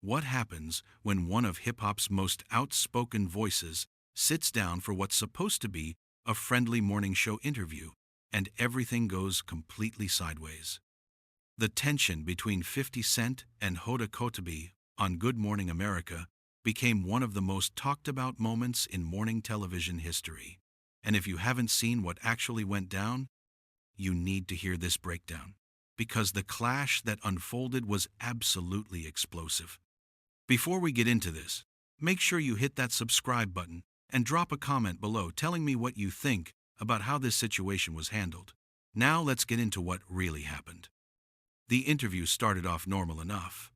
What happens when one of hip-hop's most outspoken voices sits down for what's supposed to be a friendly morning show interview, and everything goes completely sideways? The tension between 50 Cent and Hoda Kotb on Good Morning America became one of the most talked about moments in morning television history. And if you haven't seen what actually went down, you need to hear this breakdown, because the clash that unfolded was absolutely explosive. Before we get into this, make sure you hit that subscribe button and drop a comment below telling me what you think about how this situation was handled. Now let's get into what really happened. The interview started off normal enough.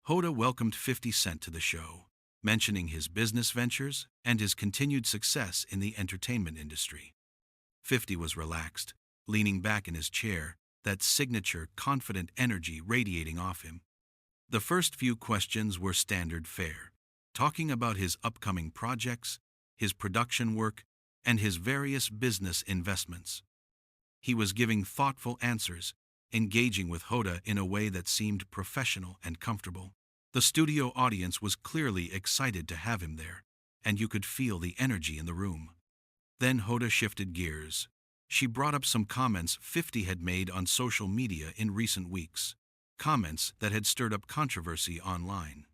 Hoda welcomed 50 Cent to the show, mentioning his business ventures and his continued success in the entertainment industry. 50 was relaxed, leaning back in his chair, that signature confident energy radiating off him. The first few questions were standard fare, talking about his upcoming projects, his production work, and his various business investments. He was giving thoughtful answers, engaging with Hoda in a way that seemed professional and comfortable. The studio audience was clearly excited to have him there, and you could feel the energy in the room. Then Hoda shifted gears. She brought up some comments 50 had made on social media in recent weeks, comments that had stirred up controversy online.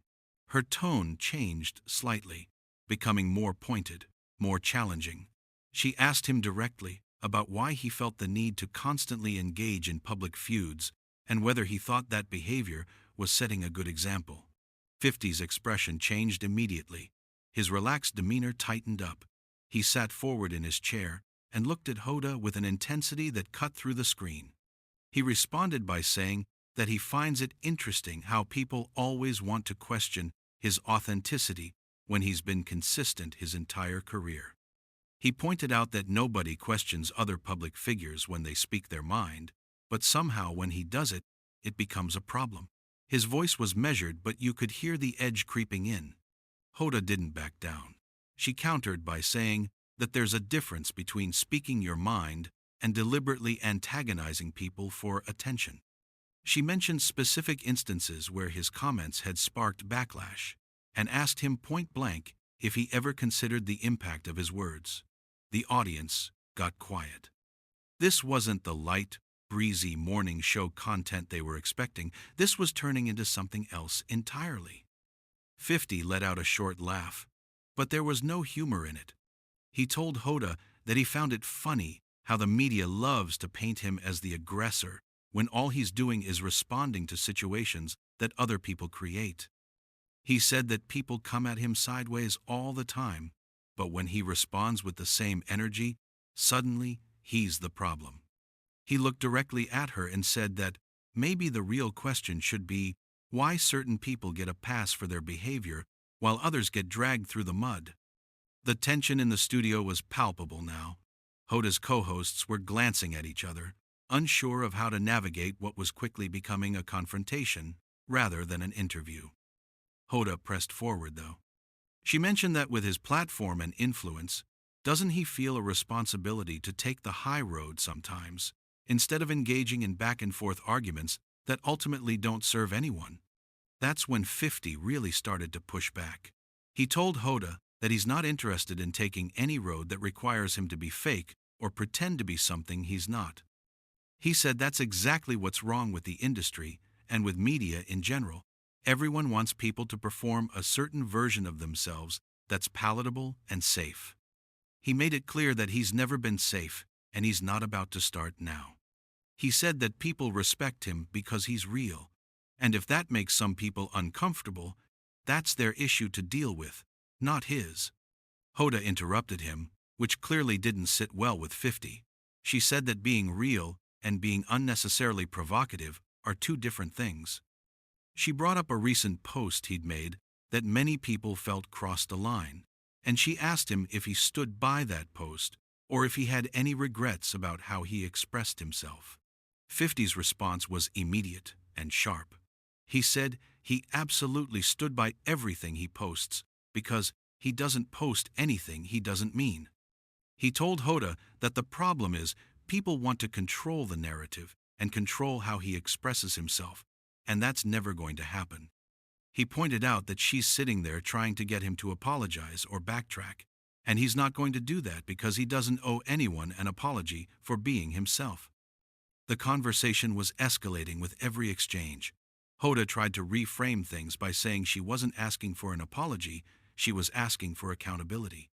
Her tone changed slightly, becoming more pointed, more challenging. She asked him directly about why he felt the need to constantly engage in public feuds and whether he thought that behavior was setting a good example. 50's expression changed immediately. His relaxed demeanor tightened up. He sat forward in his chair and looked at Hoda with an intensity that cut through the screen. He responded by saying that he finds it interesting how people always want to question his authenticity when he's been consistent his entire career. He pointed out that nobody questions other public figures when they speak their mind, but somehow when he does it, it becomes a problem. His voice was measured, but you could hear the edge creeping in. Hoda didn't back down. She countered by saying that there's a difference between speaking your mind and deliberately antagonizing people for attention. She mentioned specific instances where his comments had sparked backlash and asked him point blank if he ever considered the impact of his words. The audience got quiet. This wasn't the light, breezy morning show content they were expecting. This was turning into something else entirely. 50 let out a short laugh, but there was no humor in it. He told Hoda that he found it funny how the media loves to paint him as the aggressor when all he's doing is responding to situations that other people create. He said that people come at him sideways all the time, but when he responds with the same energy, suddenly he's the problem. He looked directly at her and said that maybe the real question should be why certain people get a pass for their behavior while others get dragged through the mud. The tension in the studio was palpable now. Hoda's co-hosts were glancing at each other, unsure of how to navigate what was quickly becoming a confrontation rather than an interview. Hoda pressed forward, though. She mentioned that with his platform and influence, doesn't he feel a responsibility to take the high road sometimes, instead of engaging in back-and-forth arguments that ultimately don't serve anyone? That's when 50 really started to push back. He told Hoda that he's not interested in taking any road that requires him to be fake or pretend to be something he's not. He said that's exactly what's wrong with the industry and with media in general. Everyone wants people to perform a certain version of themselves that's palatable and safe. He made it clear that he's never been safe and he's not about to start now. He said that people respect him because he's real, and if that makes some people uncomfortable, that's their issue to deal with, not his. Hoda interrupted him, which clearly didn't sit well with 50. She said that being real and being unnecessarily provocative are two different things. She brought up a recent post he'd made that many people felt crossed a line, and she asked him if he stood by that post or if he had any regrets about how he expressed himself. 50's response was immediate and sharp. He said he absolutely stood by everything he posts because he doesn't post anything he doesn't mean. He told Hoda that the problem is people want to control the narrative and control how he expresses himself, and that's never going to happen. He pointed out that she's sitting there trying to get him to apologize or backtrack, and he's not going to do that because he doesn't owe anyone an apology for being himself. The conversation was escalating with every exchange. Hoda tried to reframe things by saying she wasn't asking for an apology, she was asking for accountability.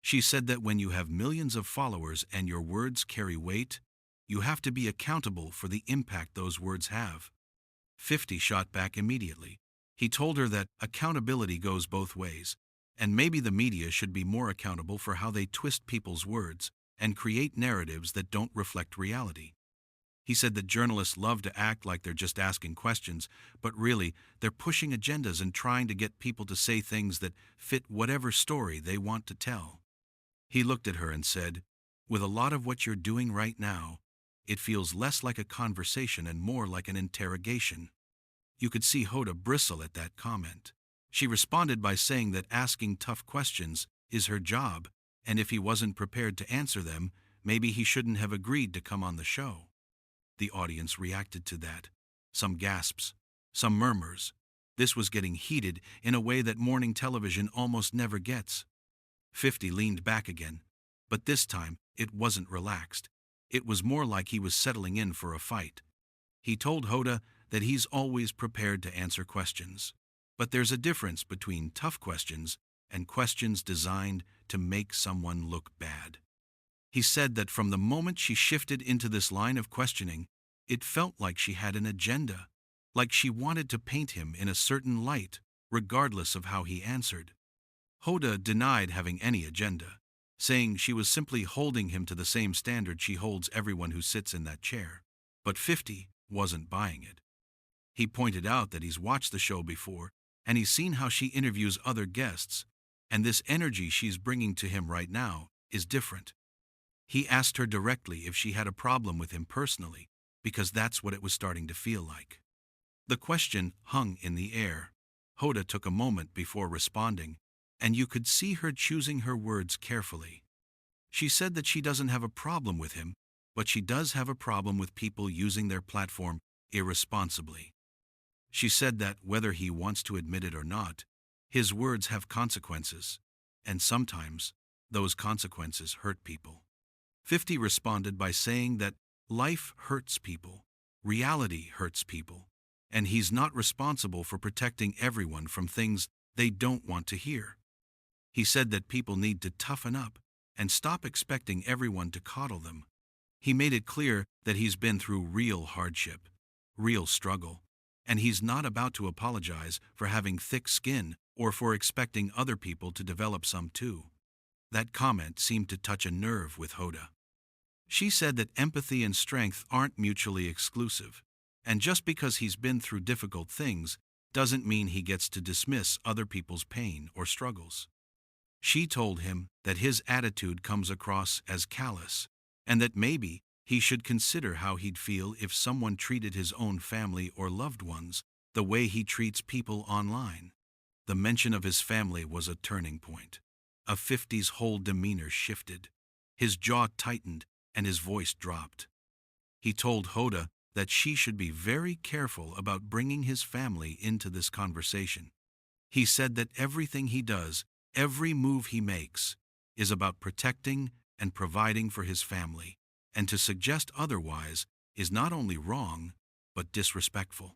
She said that when you have millions of followers and your words carry weight, you have to be accountable for the impact those words have. 50 shot back immediately. He told her that accountability goes both ways, and maybe the media should be more accountable for how they twist people's words and create narratives that don't reflect reality. He said that journalists love to act like they're just asking questions, but really, they're pushing agendas and trying to get people to say things that fit whatever story they want to tell. He looked at her and said, "With a lot of what you're doing right now, it feels less like a conversation and more like an interrogation." You could see Hoda bristle at that comment. She responded by saying that asking tough questions is her job, and if he wasn't prepared to answer them, maybe he shouldn't have agreed to come on the show. The audience reacted to that. Some gasps, some murmurs. This was getting heated in a way that morning television almost never gets. 50 leaned back again, but this time it wasn't relaxed. It was more like he was settling in for a fight. He told Hoda that he's always prepared to answer questions. But there's a difference between tough questions and questions designed to make someone look bad. He said that from the moment she shifted into this line of questioning, it felt like she had an agenda, like she wanted to paint him in a certain light, regardless of how he answered. Hoda denied having any agenda, saying she was simply holding him to the same standard she holds everyone who sits in that chair. But 50 wasn't buying it. He pointed out that he's watched the show before, and he's seen how she interviews other guests, and this energy she's bringing to him right now is different. He asked her directly if she had a problem with him personally, because that's what it was starting to feel like. The question hung in the air. Hoda took a moment before responding, and you could see her choosing her words carefully. She said that she doesn't have a problem with him, but she does have a problem with people using their platform irresponsibly. She said that, whether he wants to admit it or not, his words have consequences, and sometimes those consequences hurt people. 50 responded by saying that life hurts people, reality hurts people, and he's not responsible for protecting everyone from things they don't want to hear. He said that people need to toughen up and stop expecting everyone to coddle them. He made it clear that he's been through real hardship, real struggle, and he's not about to apologize for having thick skin or for expecting other people to develop some too. That comment seemed to touch a nerve with Hoda. She said that empathy and strength aren't mutually exclusive, and just because he's been through difficult things doesn't mean he gets to dismiss other people's pain or struggles. She told him that his attitude comes across as callous, and that maybe he should consider how he'd feel if someone treated his own family or loved ones the way he treats people online. The mention of his family was a turning point. A 50's whole demeanor shifted. His jaw tightened and his voice dropped. He told Hoda that she should be very careful about bringing his family into this conversation. He said that everything he does, every move he makes, is about protecting and providing for his family, and to suggest otherwise is not only wrong, but disrespectful.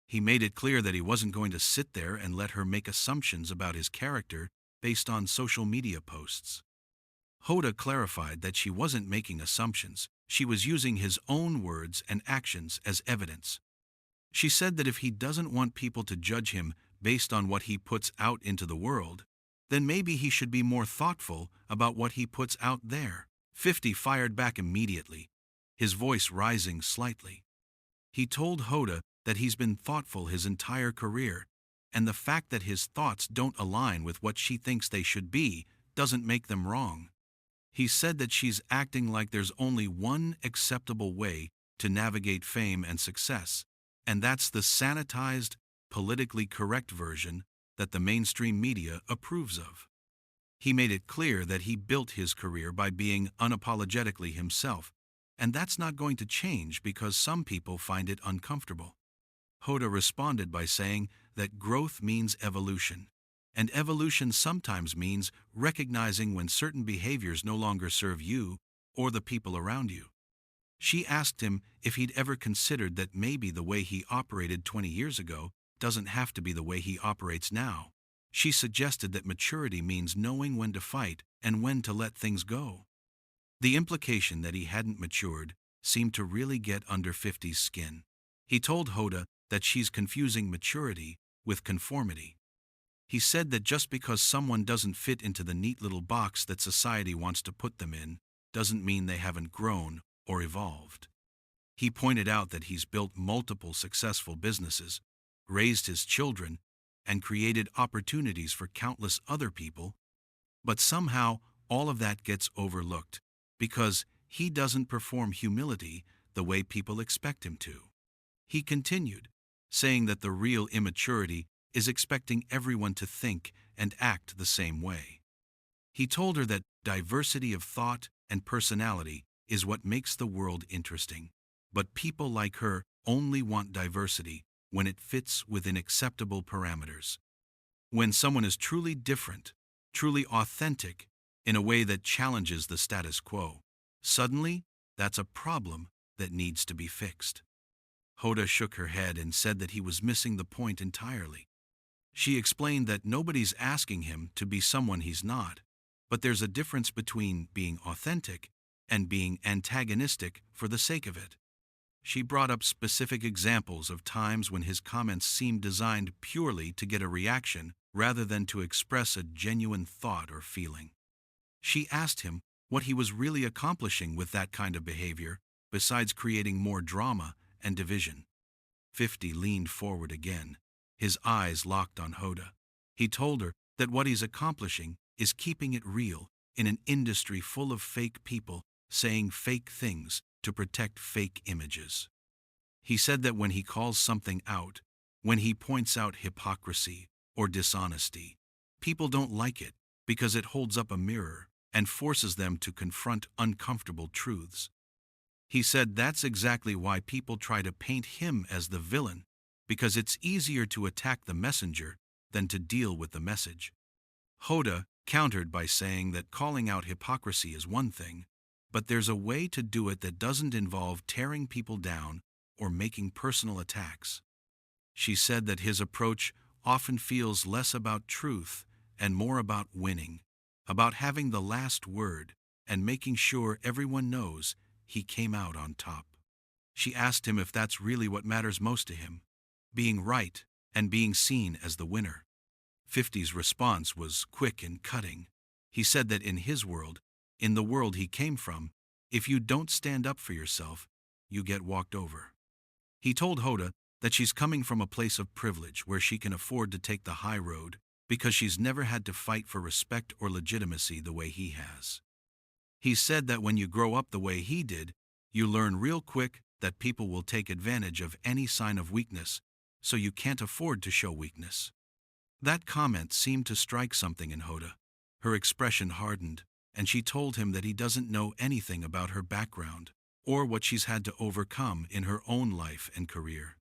He made it clear that he wasn't going to sit there and let her make assumptions about his character based on social media posts. Hoda clarified that she wasn't making assumptions, she was using his own words and actions as evidence. She said that if he doesn't want people to judge him based on what he puts out into the world, then maybe he should be more thoughtful about what he puts out there. 50 fired back immediately, his voice rising slightly. He told Hoda that he's been thoughtful his entire career, and the fact that his thoughts don't align with what she thinks they should be doesn't make them wrong. He said that she's acting like there's only one acceptable way to navigate fame and success, and that's the sanitized, politically correct version that the mainstream media approves of. He made it clear that he built his career by being unapologetically himself, and that's not going to change because some people find it uncomfortable. Hoda responded by saying that growth means evolution, and evolution sometimes means recognizing when certain behaviors no longer serve you or the people around you. She asked him if he'd ever considered that maybe the way he operated 20 years ago doesn't have to be the way he operates now. She suggested that maturity means knowing when to fight and when to let things go. The implication that he hadn't matured seemed to really get under 50's skin. He told Hoda that she's confusing maturity with conformity. He said that just because someone doesn't fit into the neat little box that society wants to put them in doesn't mean they haven't grown or evolved. He pointed out that he's built multiple successful businesses, raised his children, and created opportunities for countless other people, but somehow all of that gets overlooked because he doesn't perform humility the way people expect him to. He continued, saying that the real immaturity is expecting everyone to think and act the same way. He told her that diversity of thought and personality is what makes the world interesting, but people like her only want diversity when it fits within acceptable parameters. When someone is truly different, truly authentic, in a way that challenges the status quo, suddenly that's a problem that needs to be fixed. Hoda shook her head and said that he was missing the point entirely. She explained that nobody's asking him to be someone he's not, but there's a difference between being authentic and being antagonistic for the sake of it. She brought up specific examples of times when his comments seemed designed purely to get a reaction rather than to express a genuine thought or feeling. She asked him what he was really accomplishing with that kind of behavior besides creating more drama and division. 50 leaned forward again, his eyes locked on Hoda. He told her that what he's accomplishing is keeping it real in an industry full of fake people saying fake things to protect fake images. He said that when he calls something out, when he points out hypocrisy or dishonesty, people don't like it because it holds up a mirror and forces them to confront uncomfortable truths. He said that's exactly why people try to paint him as the villain, because it's easier to attack the messenger than to deal with the message. Hoda countered by saying that calling out hypocrisy is one thing, but there's a way to do it that doesn't involve tearing people down or making personal attacks. She said that his approach often feels less about truth and more about winning, about having the last word and making sure everyone knows he came out on top. She asked him if that's really what matters most to him, being right and being seen as the winner. 50's response was quick and cutting. He said that in his world, in the world he came from, if you don't stand up for yourself, you get walked over. He told Hoda that she's coming from a place of privilege where she can afford to take the high road because she's never had to fight for respect or legitimacy the way he has. He said that when you grow up the way he did, you learn real quick that people will take advantage of any sign of weakness, so you can't afford to show weakness. That comment seemed to strike something in Hoda. Her expression hardened, and she told him that he doesn't know anything about her background or what she's had to overcome in her own life and career.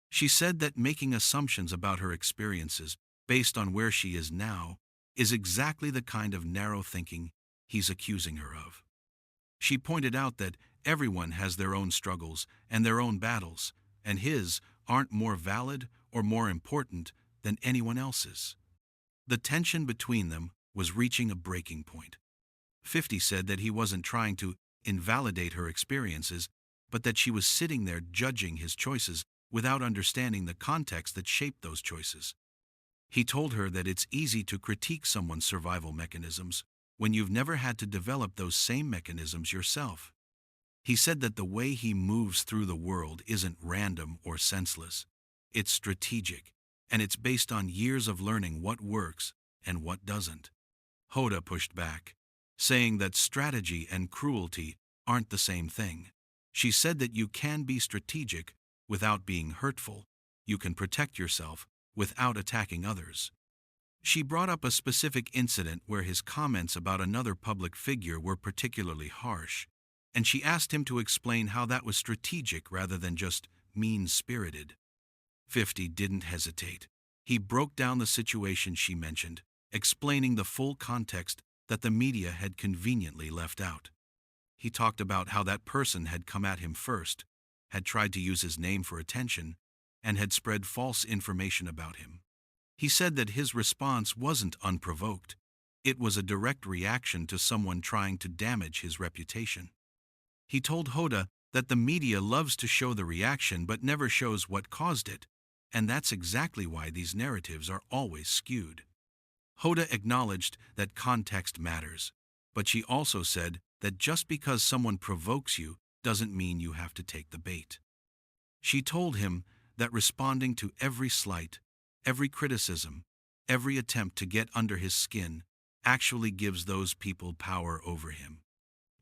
She said that making assumptions about her experiences based on where she is now is exactly the kind of narrow thinking he's accusing her of. She pointed out that everyone has their own struggles and their own battles, and his aren't more valid or more important than anyone else's. The tension between them was reaching a breaking point. 50 said that he wasn't trying to invalidate her experiences, but that she was sitting there judging his choices without understanding the context that shaped those choices. He told her that it's easy to critique someone's survival mechanisms when you've never had to develop those same mechanisms yourself. He said that the way he moves through the world isn't random or senseless. It's strategic, and it's based on years of learning what works and what doesn't. Hoda pushed back, saying that strategy and cruelty aren't the same thing. She said that you can be strategic without being hurtful. You can protect yourself without attacking others. She brought up a specific incident where his comments about another public figure were particularly harsh, and she asked him to explain how that was strategic rather than just mean-spirited. 50 didn't hesitate. He broke down the situation she mentioned, explaining the full context that the media had conveniently left out. He talked about how that person had come at him first, had tried to use his name for attention, and had spread false information about him. He said that his response wasn't unprovoked. It was a direct reaction to someone trying to damage his reputation. He told Hoda that the media loves to show the reaction but never shows what caused it, and that's exactly why these narratives are always skewed. Hoda acknowledged that context matters, but she also said that just because someone provokes you doesn't mean you have to take the bait. She told him that responding to every slight, every criticism, every attempt to get under his skin actually gives those people power over him.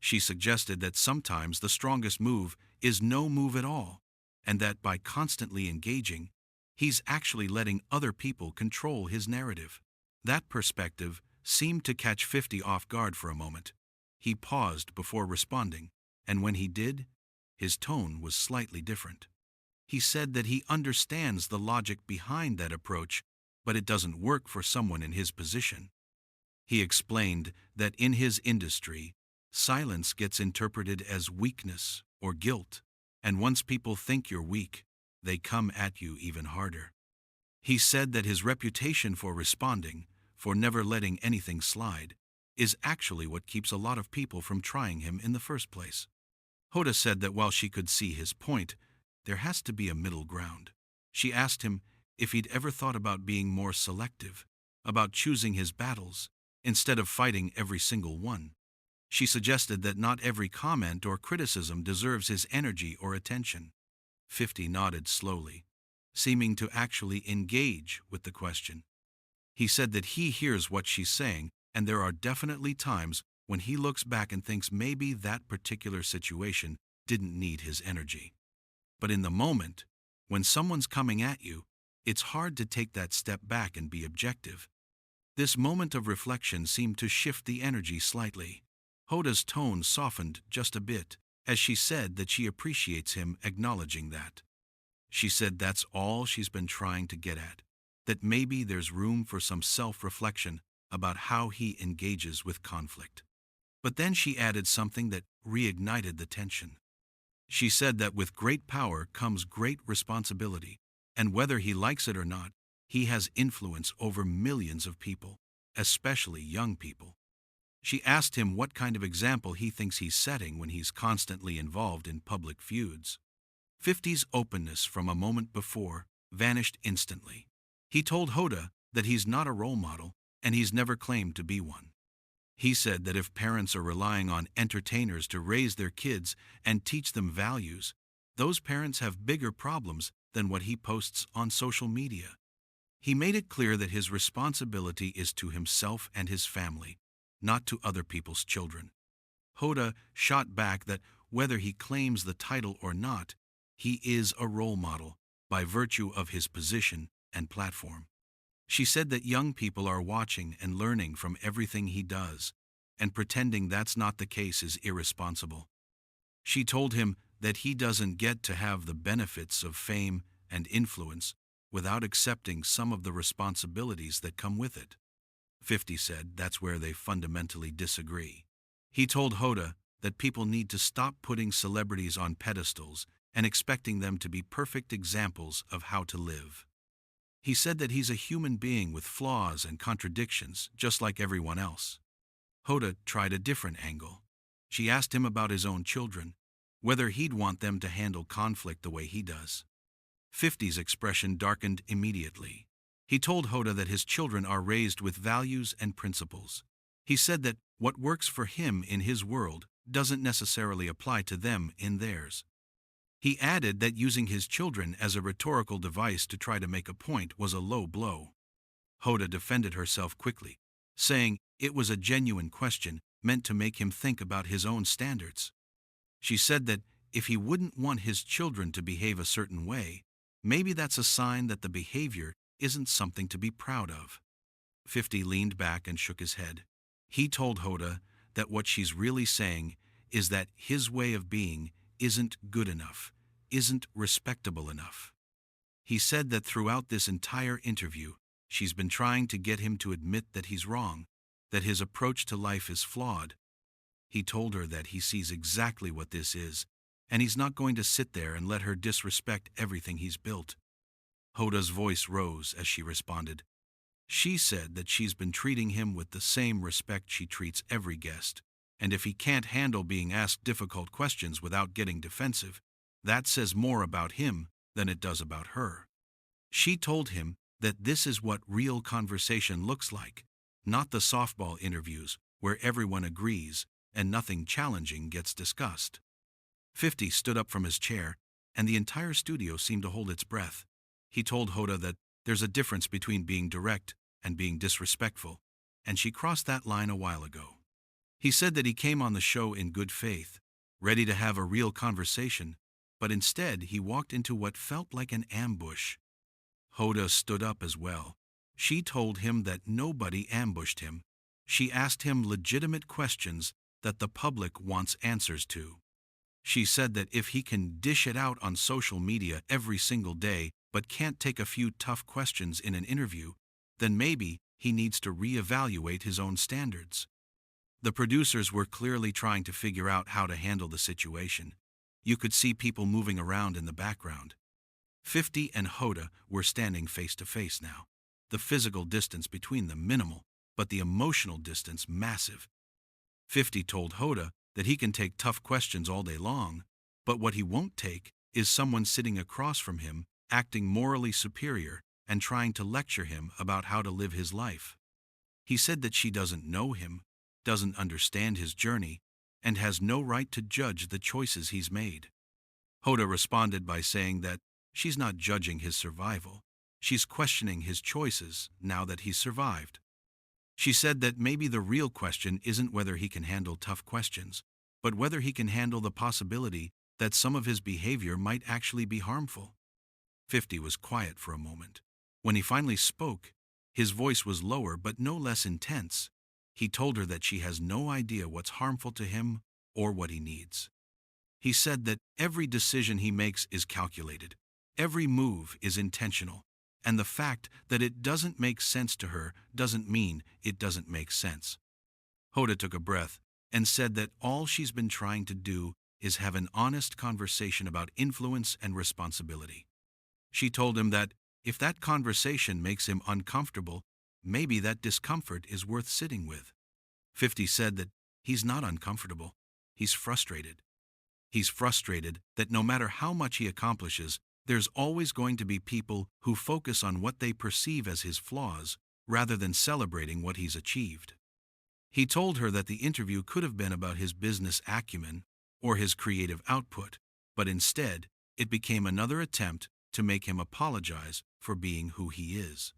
She suggested that sometimes the strongest move is no move at all, and that by constantly engaging, he's actually letting other people control his narrative. That perspective seemed to catch 50 off guard for a moment. He paused before responding, and when he did, his tone was slightly different. He said that he understands the logic behind that approach, but it doesn't work for someone in his position. He explained that in his industry, silence gets interpreted as weakness or guilt, and once people think you're weak, they come at you even harder. He said that his reputation for responding, for never letting anything slide, is actually what keeps a lot of people from trying him in the first place. Hoda said that while she could see his point, there has to be a middle ground. She asked him if he'd ever thought about being more selective, about choosing his battles, instead of fighting every single one. She suggested that not every comment or criticism deserves his energy or attention. 50 nodded slowly, seeming to actually engage with the question. He said that he hears what she's saying, and there are definitely times when he looks back and thinks maybe that particular situation didn't need his energy. But in the moment, when someone's coming at you, it's hard to take that step back and be objective. This moment of reflection seemed to shift the energy slightly. Hoda's tone softened just a bit as she said that she appreciates him acknowledging that. She said that's all she's been trying to get at, that maybe there's room for some self-reflection about how he engages with conflict. But then she added something that reignited the tension. She said that with great power comes great responsibility, and whether he likes it or not, he has influence over millions of people, especially young people. She asked him what kind of example he thinks he's setting when he's constantly involved in public feuds. 50's openness from a moment before vanished instantly. He told Hoda that he's not a role model, and he's never claimed to be one. He said that if parents are relying on entertainers to raise their kids and teach them values, those parents have bigger problems than what he posts on social media. He made it clear that his responsibility is to himself and his family, not to other people's children. Hoda shot back that whether he claims the title or not, he is a role model by virtue of his position and platform. She said that young people are watching and learning from everything he does, and pretending that's not the case is irresponsible. She told him that he doesn't get to have the benefits of fame and influence without accepting some of the responsibilities that come with it. 50 said that's where they fundamentally disagree. He told Hoda that people need to stop putting celebrities on pedestals and expecting them to be perfect examples of how to live. He said that he's a human being with flaws and contradictions, just like everyone else. Hoda tried a different angle. She asked him about his own children, whether he'd want them to handle conflict the way he does. 50's expression darkened immediately. He told Hoda that his children are raised with values and principles. He said that what works for him in his world doesn't necessarily apply to them in theirs. He added that using his children as a rhetorical device to try to make a point was a low blow. Hoda defended herself quickly, saying it was a genuine question meant to make him think about his own standards. She said that if he wouldn't want his children to behave a certain way, maybe that's a sign that the behavior isn't something to be proud of. 50 leaned back and shook his head. He told Hoda that what she's really saying is that his way of being isn't good enough, isn't respectable enough. He said that throughout this entire interview, she's been trying to get him to admit that he's wrong, that his approach to life is flawed. He told her that he sees exactly what this is, and he's not going to sit there and let her disrespect everything he's built. Hoda's voice rose as she responded. She said that she's been treating him with the same respect she treats every guest, and if he can't handle being asked difficult questions without getting defensive, that says more about him than it does about her. She told him that this is what real conversation looks like, not the softball interviews where everyone agrees and nothing challenging gets discussed. 50 stood up from his chair, and the entire studio seemed to hold its breath. He told Hoda that there's a difference between being direct and being disrespectful, and she crossed that line a while ago. He said that he came on the show in good faith, ready to have a real conversation, but instead he walked into what felt like an ambush. Hoda stood up as well. She told him that nobody ambushed him. She asked him legitimate questions that the public wants answers to. She said that if he can dish it out on social media every single day but can't take a few tough questions in an interview, then maybe he needs to reevaluate his own standards. The producers were clearly trying to figure out how to handle the situation. You could see people moving around in the background. 50 and Hoda were standing face to face now. The physical distance between them minimal, but the emotional distance massive. 50 told Hoda that he can take tough questions all day long, but what he won't take is someone sitting across from him, acting morally superior and trying to lecture him about how to live his life. He said that she doesn't know him, doesn't understand his journey, and has no right to judge the choices he's made. Hoda responded by saying that she's not judging his survival, she's questioning his choices now that he's survived. She said that maybe the real question isn't whether he can handle tough questions, but whether he can handle the possibility that some of his behavior might actually be harmful. 50 was quiet for a moment. When he finally spoke, his voice was lower but no less intense. He told her that she has no idea what's harmful to him or what he needs. He said that every decision he makes is calculated, every move is intentional, and the fact that it doesn't make sense to her doesn't mean it doesn't make sense. Hoda took a breath and said that all she's been trying to do is have an honest conversation about influence and responsibility. She told him that if that conversation makes him uncomfortable, maybe that discomfort is worth sitting with. 50 said that he's not uncomfortable, he's frustrated. He's frustrated that no matter how much he accomplishes, there's always going to be people who focus on what they perceive as his flaws rather than celebrating what he's achieved. He told her that the interview could have been about his business acumen or his creative output, but instead, it became another attempt to make him apologize for being who he is.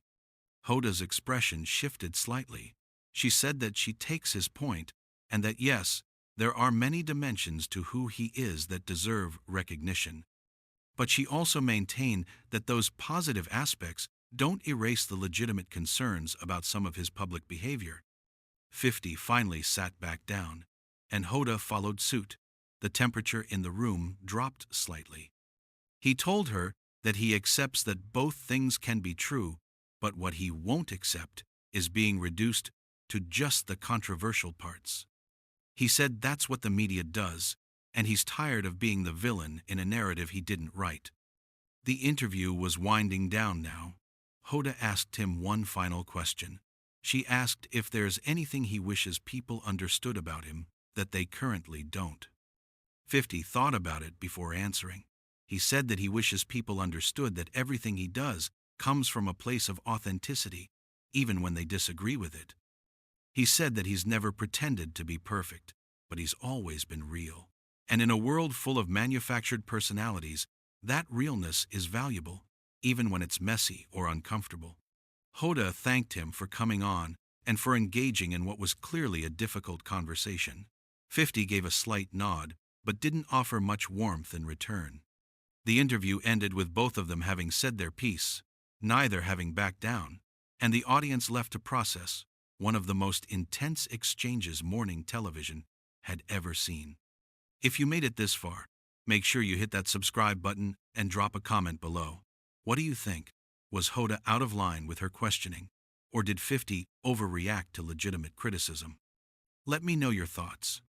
Hoda's expression shifted slightly. She said that she takes his point and that yes, there are many dimensions to who he is that deserve recognition. But she also maintained that those positive aspects don't erase the legitimate concerns about some of his public behavior. 50 finally sat back down, and Hoda followed suit. The temperature in the room dropped slightly. He told her that he accepts that both things can be true, but what he won't accept is being reduced to just the controversial parts. He said that's what the media does, and he's tired of being the villain in a narrative he didn't write. The interview was winding down now. Hoda asked him one final question. She asked if there's anything he wishes people understood about him that they currently don't. 50 thought about it before answering. He said that he wishes people understood that everything he does comes from a place of authenticity, even when they disagree with it. He said that he's never pretended to be perfect, but he's always been real. And in a world full of manufactured personalities, that realness is valuable, even when it's messy or uncomfortable. Hoda thanked him for coming on and for engaging in what was clearly a difficult conversation. 50 gave a slight nod, but didn't offer much warmth in return. The interview ended with both of them having said their piece, neither having backed down, and the audience left to process one of the most intense exchanges morning television had ever seen. If you made it this far, make sure you hit that subscribe button and drop a comment below. What do you think? Was Hoda out of line with her questioning? Or did 50 overreact to legitimate criticism? Let me know your thoughts.